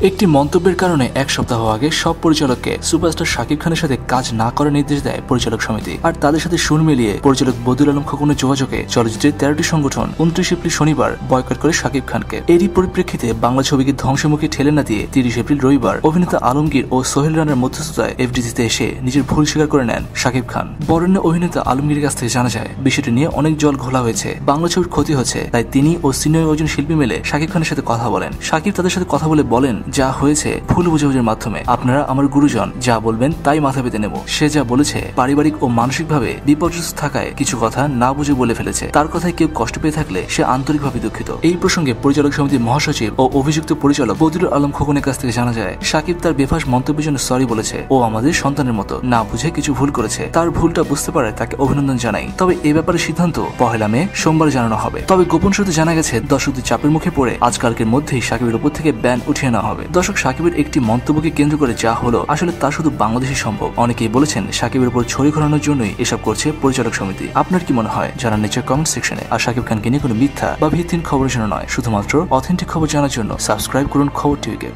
একটি মন্তব্যের কারণে এক সপ্তাহ আগে সব পরিচালককে সুপারস্টার শাকিব খানের সাথে কাজ না করার নির্দেশ দেয় পরিচালক সমিতি। আর তাদের সাথে সুর মিলিয়ে পরিচালক বদিউল আলম খোকনের যোগাযোগে চলচ্চিত্রের 13টি সংগঠন 29 এপ্রিল শনিবার বয়কট করে শাকিব খানকে। এরই পরিপ্রেক্ষিতে বাংলা ছবিকে ধ্বংসমুখী ঠেলে না দিয়ে 30 এপ্রিল রবিবার অভিনেতা আলমগীর ও সোহেল রানার মধ্যস্থতায় এফডিসিতে এসে নিজের ভুল স্বীকার করে নেন শাকিব খান। বরেণ্য অভিনেতা আলমগীরের কাছ থেকে জানা যায় বিষয়টি নিয়ে অনেক জল ঘোলা হয়েছে, বাংলা ছবির ক্ষতি হচ্ছে, তাই তিনি ও সিনিয়র একজন শিল্পী মিলে শাকিব খানের সাথে কথা বলেন। শাকিব তাদের সাথে কথা বলেন যা হয়েছে ভুল বোঝাবুঝির মাধ্যমে, আপনারা আমার গুরুজন, যা বলবেন তাই মাথা পেতে নেব। সে যা বলেছে পারিবারিক ও মানসিকভাবে বিপর্যস্ত থাকায় কিছু কথা না বুঝে বলে ফেলেছে, তার কথায় কেউ কষ্ট পেয়ে থাকলে সে আন্তরিকভাবে দুঃখিত। এই প্রসঙ্গে পরিচালক সমিতির মহাসচিব ও অভিযুক্ত পরিচালক বদিউল আলম খোকনের কাছ থেকে জানা যায় শাকিব তার বেফাস মন্তব্যের জন্য সরি বলেছে। ও আমাদের সন্তানের মতো, না বুঝে কিছু ভুল করেছে, তার ভুলটা বুঝতে পারে তাকে অভিনন্দন জানাই। তবে এ ব্যাপারে সিদ্ধান্ত 1 মে সোমবার জানানো হবে। তবে গোপন সূত্রে জানা গেছে দর্শকদের চাপের মুখে পড়ে আজকালকের মধ্যেই শাকিবের উপর থেকে ব্যান উঠিয়ে নেওয়া হবে। দর্শক, শাকিবের একটি মন্তব্যকে কেন্দ্র করে যা হলো আসলে তা শুধু বাংলাদেশই সম্ভব। অনেকেই বলেছেন শাকিবের উপর ছড়ি ঘোরানোর জন্যই এসব করছে পরিচালক সমিতি। আপনার কি মনে হয়? জানান নিচের কমেন্ট সেকশনে। আর শাকিব খানকে নিয়ে কোনো মিথ্যা বা ভিত্তিহীন খবরের জন্য নয়, শুধুমাত্র অথেন্টিক খবর জানার জন্য সাবস্ক্রাইব করুন খবর টিভিকে।